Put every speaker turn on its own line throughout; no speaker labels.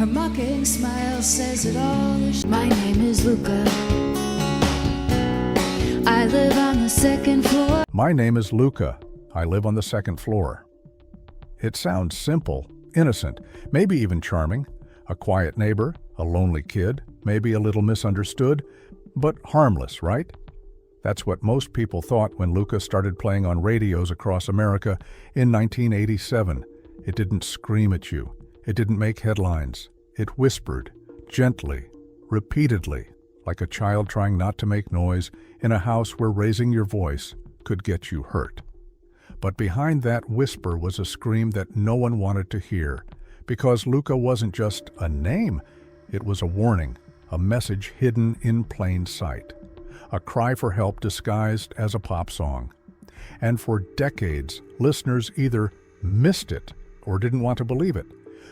Her mocking smile says it all. My name is Luka. I live on the second floor.
My name is Luka. I live on the second floor. It sounds simple, innocent, maybe even charming. A quiet neighbor, a lonely kid, maybe a little misunderstood, but harmless, right? That's what most people thought when Luka started playing on radios across America in 1987. It didn't scream at you. It didn't make headlines. It whispered, gently, repeatedly, like a child trying not to make noise in a house where raising your voice could get you hurt. But behind that whisper was a scream that no one wanted to hear, because Luka wasn't just a name, it was a warning, a message hidden in plain sight, a cry for help disguised as a pop song. And for decades, listeners either missed it or didn't want to believe it.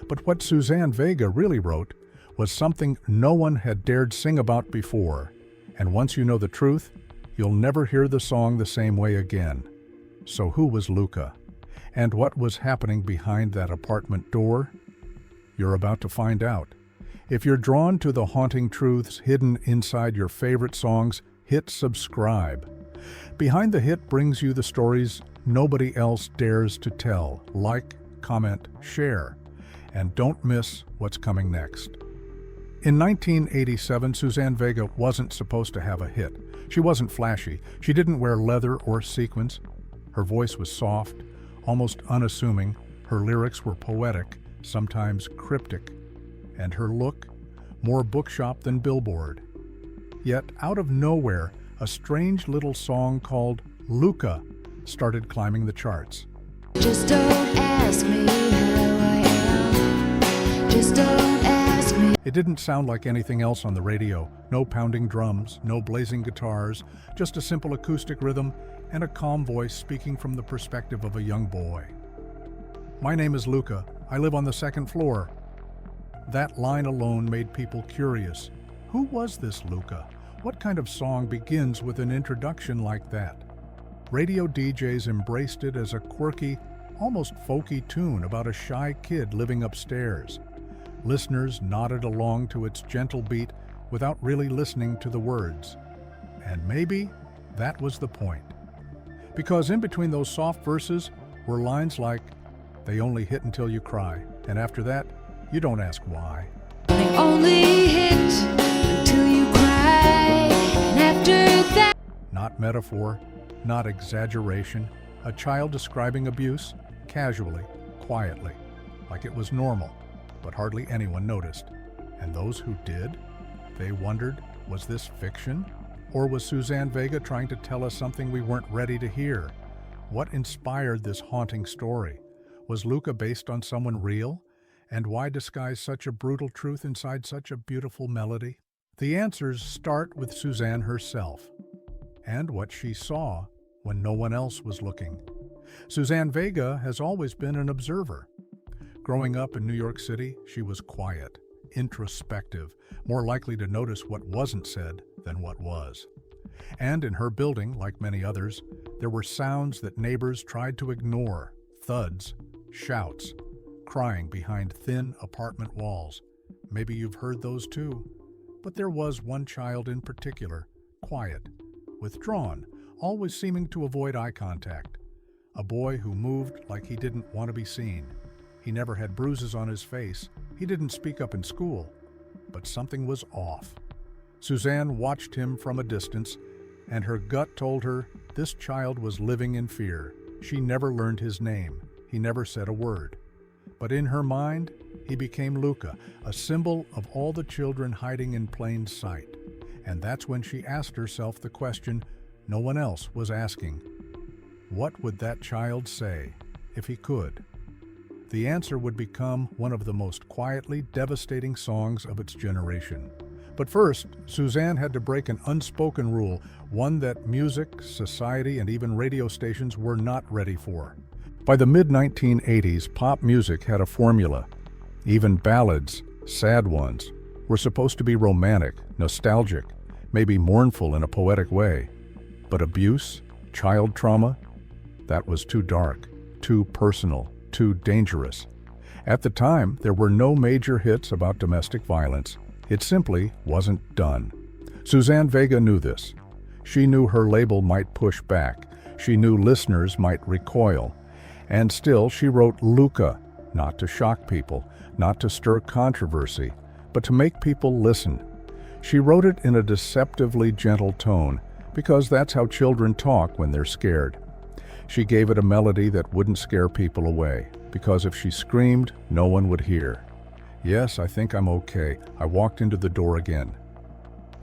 But what Suzanne Vega really wrote was something no one had dared sing about before. And once you know the truth, you'll never hear the song the same way again. So who was Luka? And what was happening behind that apartment door? You're about to find out. If you're drawn to the haunting truths hidden inside your favorite songs, hit subscribe. Behind the Hit brings you the stories nobody else dares to tell. Like, comment, share, and don't miss what's coming next. In 1987, Suzanne Vega wasn't supposed to have a hit. She wasn't flashy. She didn't wear leather or sequins. Her voice was soft, almost unassuming. Her lyrics were poetic, sometimes cryptic. And her look, more bookshop than billboard. Yet, out of nowhere, a strange little song called Luka started climbing the charts.
Just don't ask me how I am. Just don't ask me.
It didn't sound like anything else on the radio. No pounding drums, no blazing guitars, just a simple acoustic rhythm and a calm voice speaking from the perspective of a young boy. My name is Luka. I live on the second floor. That line alone made people curious. Who was this Luka? What kind of song begins with an introduction like that? Radio DJs embraced it as a quirky, almost folky tune about a shy kid living upstairs. Listeners nodded along to its gentle beat without really listening to the words. And maybe that was the point. Because in between those soft verses were lines like, "They only hit until you cry, and after that, you don't ask why."
They only hit until you cry, and after that.
Not metaphor, not exaggeration, a child describing abuse, casually, quietly, like it was normal, but hardly anyone noticed. And those who did, they wondered, was this fiction? Or was Suzanne Vega trying to tell us something we weren't ready to hear? What inspired this haunting story? Was Luka based on someone real? And why disguise such a brutal truth inside such a beautiful melody? The answers start with Suzanne herself, and what she saw when no one else was looking. Suzanne Vega has always been an observer. Growing up in New York City, she was quiet, introspective, more likely to notice what wasn't said than what was. And in her building, like many others, there were sounds that neighbors tried to ignore, thuds, shouts, crying behind thin apartment walls. Maybe you've heard those too. But there was one child in particular, quiet, withdrawn, always seeming to avoid eye contact. A boy who moved like he didn't want to be seen. He never had bruises on his face. He didn't speak up in school. But something was off. Suzanne watched him from a distance, and her gut told her this child was living in fear. She never learned his name. He never said a word. But in her mind, he became Luka, a symbol of all the children hiding in plain sight. And that's when she asked herself the question no one else was asking. What would that child say if he could? The answer would become one of the most quietly devastating songs of its generation. But first, Suzanne had to break an unspoken rule, one that music, society, and even radio stations were not ready for. By the mid-1980s, pop music had a formula. Even ballads, sad ones, were supposed to be romantic, nostalgic, maybe mournful in a poetic way. But abuse, child trauma, that was too dark, too personal, too dangerous. At the time, there were no major hits about domestic violence. It simply wasn't done. Suzanne Vega knew this. She knew her label might push back. She knew listeners might recoil. And still, she wrote Luka, not to shock people, not to stir controversy, but to make people listen. She wrote it in a deceptively gentle tone, because that's how children talk when they're scared. She gave it a melody that wouldn't scare people away, because if she screamed, no one would hear. Yes, I think I'm okay. I walked into the door again.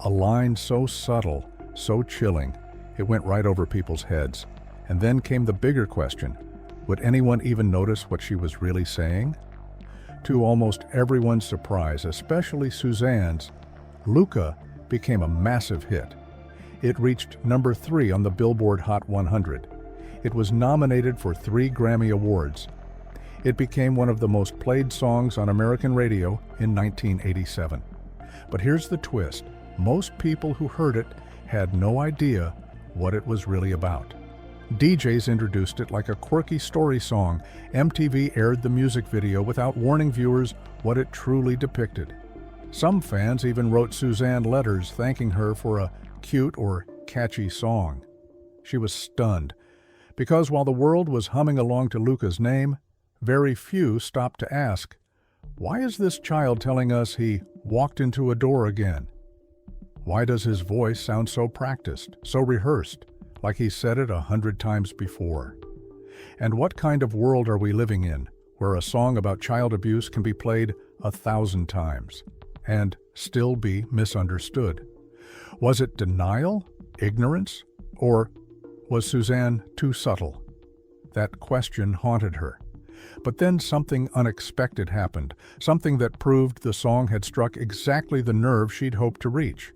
A line so subtle, so chilling, it went right over people's heads. And then came the bigger question. Would anyone even notice what she was really saying? To almost everyone's surprise, especially Suzanne's, Luka became a massive hit. It reached number 3 on the Billboard Hot 100. It was nominated for 3 Grammy Awards. It became one of the most played songs on American radio in 1987. But here's the twist. Most people who heard it had no idea what it was really about. DJs introduced it like a quirky story song. MTV aired the music video without warning viewers what it truly depicted. Some fans even wrote Suzanne letters thanking her for a cute or catchy song. She was stunned, because while the world was humming along to Luka's name, very few stopped to ask, why is this child telling us he walked into a door again? Why does his voice sound so practiced, so rehearsed, like he said it 100 times before? And what kind of world are we living in, where a song about child abuse can be played 1,000 times and still be misunderstood? Was it denial, ignorance, or was Suzanne too subtle? That question haunted her. But then something unexpected happened, something that proved the song had struck exactly the nerve she'd hoped to reach.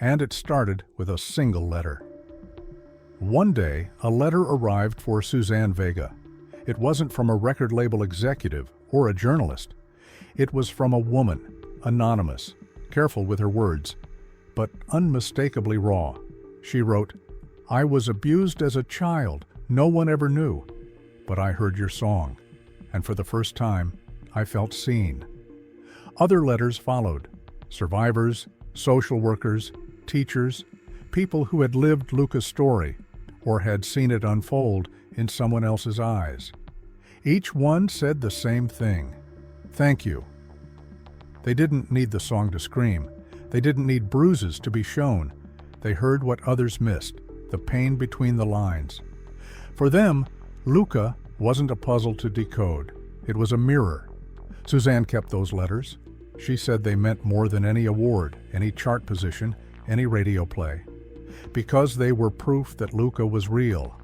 And it started with a single letter. One day, a letter arrived for Suzanne Vega. It wasn't from a record label executive or a journalist. It was from a woman, anonymous, careful with her words, but unmistakably raw. She wrote, "I was abused as a child. No one ever knew. But I heard your song, and for the first time, I felt seen." Other letters followed. Survivors, social workers, teachers, people who had lived Luka's story or had seen it unfold in someone else's eyes. Each one said the same thing. Thank you. They didn't need the song to scream. They didn't need bruises to be shown. They heard what others missed, the pain between the lines. For them, Luka wasn't a puzzle to decode. It was a mirror. Suzanne kept those letters. She said they meant more than any award, any chart position, any radio play. Because they were proof that Luka was real.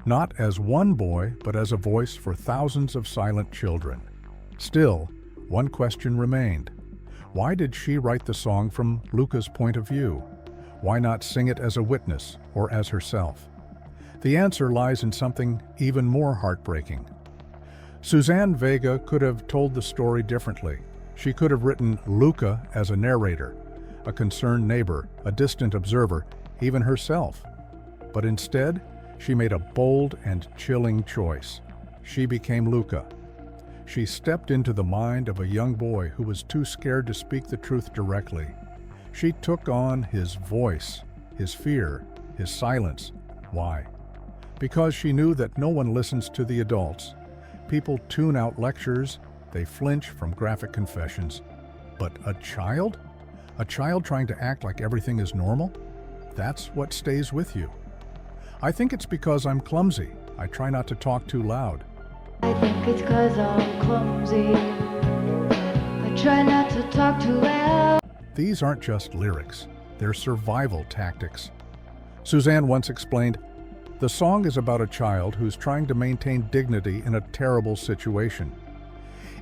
Not as one boy, but as a voice for thousands of silent children. Still, one question remained. Why did she write the song from Luka's point of view? Why not sing it as a witness or as herself? The answer lies in something even more heartbreaking. Suzanne Vega could have told the story differently. She could have written Luka as a narrator, a concerned neighbor, a distant observer, even herself. But instead, she made a bold and chilling choice. She became Luka. She stepped into the mind of a young boy who was too scared to speak the truth directly. She took on his voice, his fear, his silence. Why? Because she knew that no one listens to the adults. People tune out lectures, they flinch from graphic confessions. But a child? A child trying to act like everything is normal? That's what stays with you. I think it's because I'm clumsy. I try not to talk too loud.
I think it's 'cause I'm clumsy. I try not to talk too loud.
These aren't just lyrics. They're survival tactics. Suzanne once explained, "The song is about a child who's trying to maintain dignity in a terrible situation."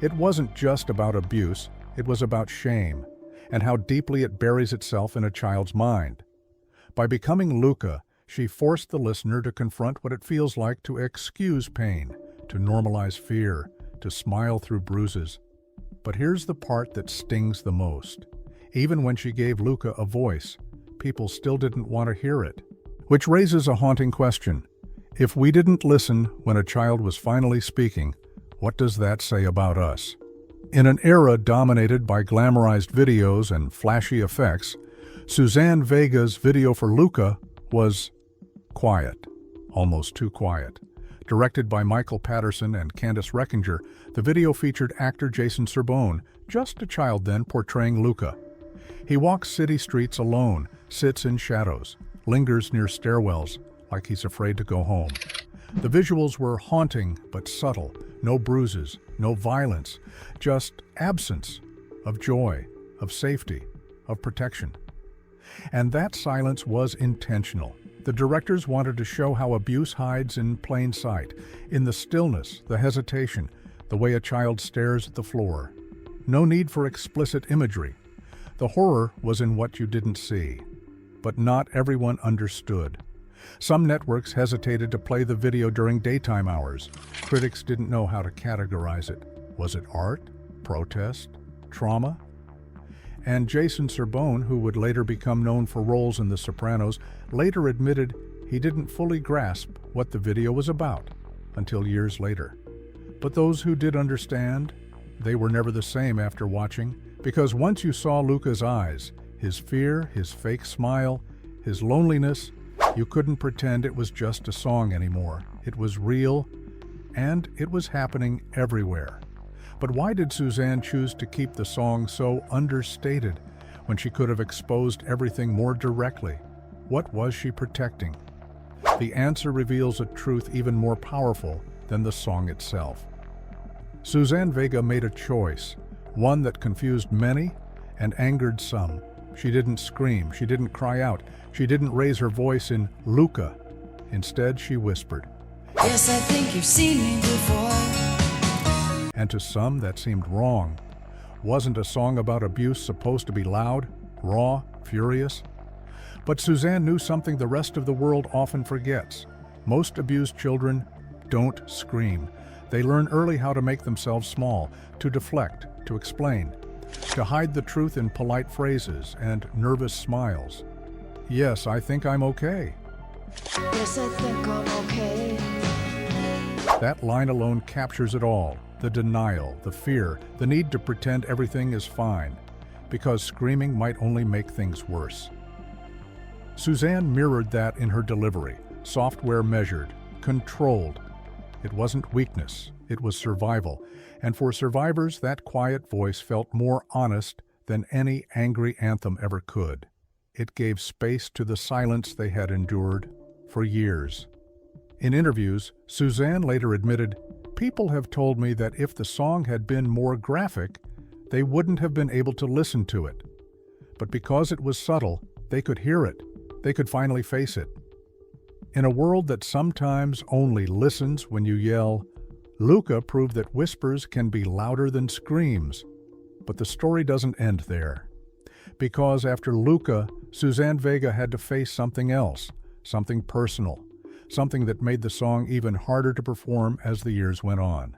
It wasn't just about abuse, it was about shame, and how deeply it buries itself in a child's mind. By becoming Luka, she forced the listener to confront what it feels like to excuse pain, to normalize fear, to smile through bruises. But here's the part that stings the most. Even when she gave Luka a voice, people still didn't want to hear it. Which raises a haunting question. If we didn't listen when a child was finally speaking, what does that say about us? In an era dominated by glamorized videos and flashy effects, Suzanne Vega's video for Luka was quiet, almost too quiet. Directed by Michael Patterson and Candice Reckinger, the video featured actor Jason Serbone, just a child then, portraying Luka. He walks city streets alone, sits in shadows, lingers near stairwells, like he's afraid to go home. The visuals were haunting but subtle. No bruises, no violence, just absence of joy, of safety, of protection. And that silence was intentional. The directors wanted to show how abuse hides in plain sight, in the stillness, the hesitation, the way a child stares at the floor. No need for explicit imagery. The horror was in what you didn't see. But not everyone understood. Some networks hesitated to play the video during daytime hours. Critics didn't know how to categorize it. Was it art? Protest? Trauma? And Jason Serbone, who would later become known for roles in The Sopranos, later admitted he didn't fully grasp what the video was about until years later. But those who did understand, they were never the same after watching, because once you saw Luka's eyes, his fear, his fake smile, his loneliness, you couldn't pretend it was just a song anymore. It was real, and it was happening everywhere. But why did Suzanne choose to keep the song so understated when she could have exposed everything more directly? What was she protecting? The answer reveals a truth even more powerful than the song itself. Suzanne Vega made a choice, one that confused many and angered some. She didn't scream, she didn't cry out, she didn't raise her voice in Luka. Instead, she whispered.
Yes, I think you've seen me before.
And to some, that seemed wrong. Wasn't a song about abuse supposed to be loud, raw, furious? But Suzanne knew something the rest of the world often forgets. Most abused children don't scream. They learn early how to make themselves small, to deflect, to explain, to hide the truth in polite phrases and nervous smiles. Yes, I think I'm okay.
Yes, I think I'm okay.
That line alone captures it all. The denial, the fear, the need to pretend everything is fine, because screaming might only make things worse. Suzanne mirrored that in her delivery, software measured, controlled. It wasn't weakness, it was survival. And for survivors, that quiet voice felt more honest than any angry anthem ever could. It gave space to the silence they had endured for years. In interviews, Suzanne later admitted, "People have told me that if the song had been more graphic, they wouldn't have been able to listen to it. But because it was subtle, they could hear it. They could finally face it." In a world that sometimes only listens when you yell, Luka proved that whispers can be louder than screams. But the story doesn't end there. Because after Luka, Suzanne Vega had to face something else, something personal, something that made the song even harder to perform as the years went on.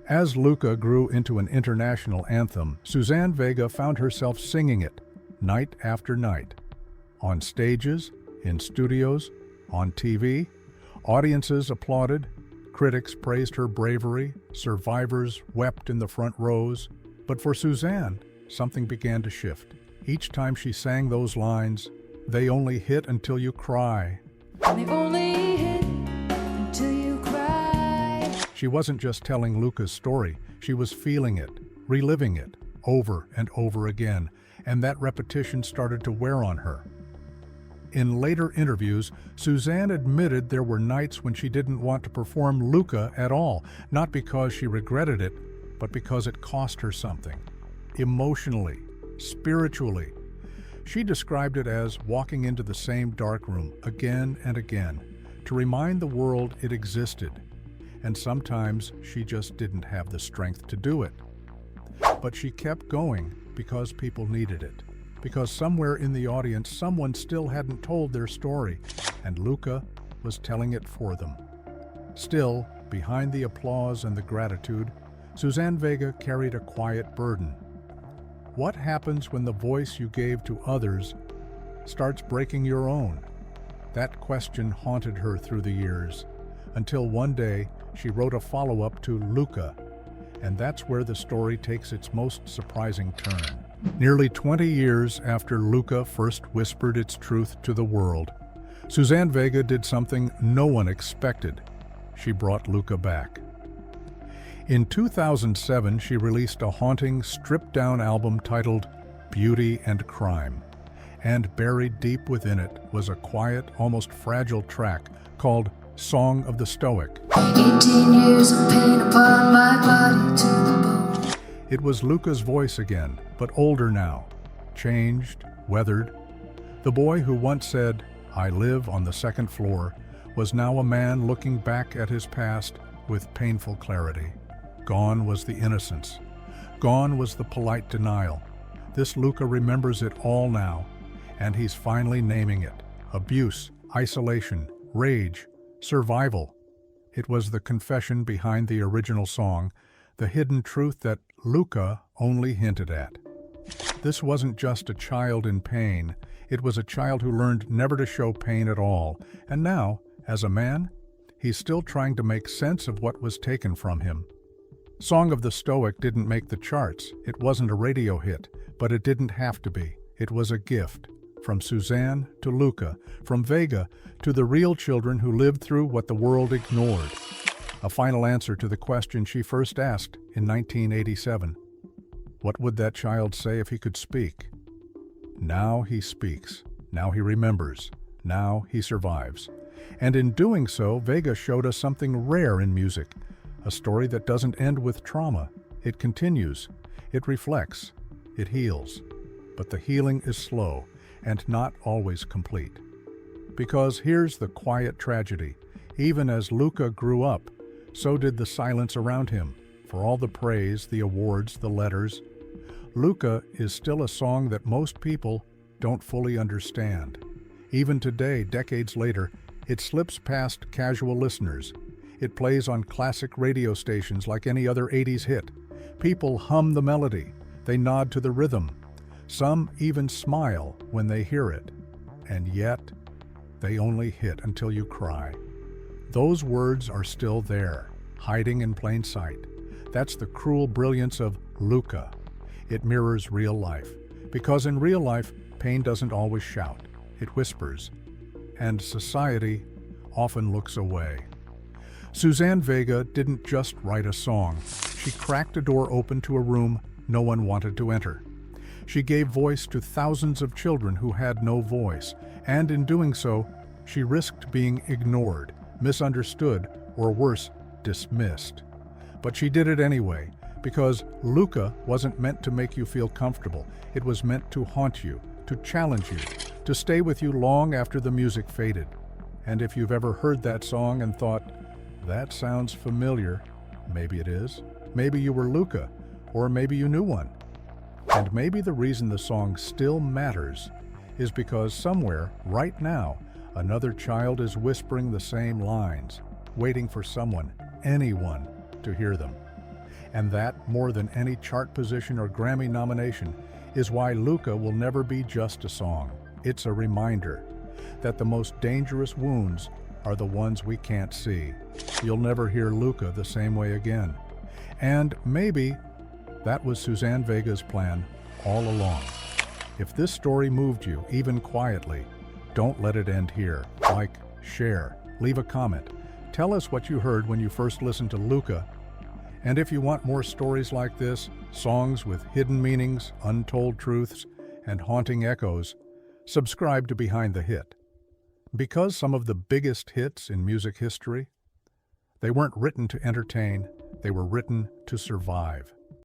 As Luka grew into an international anthem, Suzanne Vega found herself singing it night after night. On stages, in studios, on TV, audiences applauded, critics praised her bravery, survivors wept in the front rows. But for Suzanne, something began to shift. Each time she sang those lines, "They only hit until you cry."
They only hit until you cry.
She wasn't just telling Luka's story, she was feeling it, reliving it, over and over again, and that repetition started to wear on her. In later interviews, Suzanne admitted there were nights when she didn't want to perform Luka at all, not because she regretted it, but because it cost her something. Emotionally, spiritually. She described it as walking into the same dark room again and again, to remind the world it existed. And sometimes she just didn't have the strength to do it. But she kept going because people needed it. Because somewhere in the audience, someone still hadn't told their story, and Luka was telling it for them. Still, behind the applause and the gratitude, Suzanne Vega carried a quiet burden. What happens when the voice you gave to others starts breaking your own? That question haunted her through the years, until one day she wrote a follow-up to Luka, And that's where the story takes its most surprising turn. Nearly 20 years after Luka first whispered its truth to the world, Suzanne Vega did something no one expected. She brought Luka back. In 2007, she released a haunting, stripped-down album titled Beauty and Crime. And buried deep within it was a quiet, almost fragile track called Song of the Stoic.
18 years of pain upon my body to the bone.
It was Luka's voice again, but older now, changed, weathered. The boy who once said, "I live on the second floor," was now a man looking back at his past with painful clarity. Gone was the innocence. Gone was the polite denial. This Luka remembers it all now, and he's finally naming it. Abuse, isolation, rage, survival. It was the confession behind the original song, the hidden truth that Luka only hinted at. This wasn't just a child in pain, it was a child who learned never to show pain at all, and now, as a man, he's still trying to make sense of what was taken from him. Song of the Stoic didn't make the charts, it wasn't a radio hit, but it didn't have to be. It was a gift. From Suzanne to Luka, from Vega to the real children who lived through what the world ignored. A final answer to the question she first asked in 1987. What would that child say if he could speak? Now he speaks. Now he remembers. Now he survives. And in doing so, Vega showed us something rare in music. A story that doesn't end with trauma. It continues. It reflects. It heals. But the healing is slow and not always complete. Because here's the quiet tragedy. Even as Luka grew up, so did the silence around him. For all the praise, the awards, the letters, Luka is still a song that most people don't fully understand. Even today, decades later, it slips past casual listeners. It plays on classic radio stations like any other 80s hit. People hum the melody. They nod to the rhythm. Some even smile when they hear it. And yet, they only hit until you cry. Those words are still there, hiding in plain sight. That's the cruel brilliance of Luka. It mirrors real life. Because in real life, pain doesn't always shout. It whispers. And society often looks away. Suzanne Vega didn't just write a song. She cracked a door open to a room no one wanted to enter. She gave voice to thousands of children who had no voice, and in doing so, she risked being ignored, misunderstood, or worse, dismissed. But she did it anyway, because Luka wasn't meant to make you feel comfortable. It was meant to haunt you, to challenge you, to stay with you long after the music faded. And if you've ever heard that song and thought, that sounds familiar, maybe it is. Maybe you were Luka, or maybe you knew one. And maybe the reason the song still matters is because somewhere, right now, another child is whispering the same lines, waiting for someone, anyone, to hear them. And that, more than any chart position or Grammy nomination, is why Luka will never be just a song. It's a reminder that the most dangerous wounds are the ones we can't see. You'll never hear Luka the same way again. And maybe that was Suzanne Vega's plan all along. If this story moved you, even quietly, don't let it end here. Like, share, leave a comment. Tell us what you heard when you first listened to Luka. And if you want more stories like this, songs with hidden meanings, untold truths, and haunting echoes, subscribe to Behind the Hit. Because some of the biggest hits in music history, they weren't written to entertain, they were written to survive.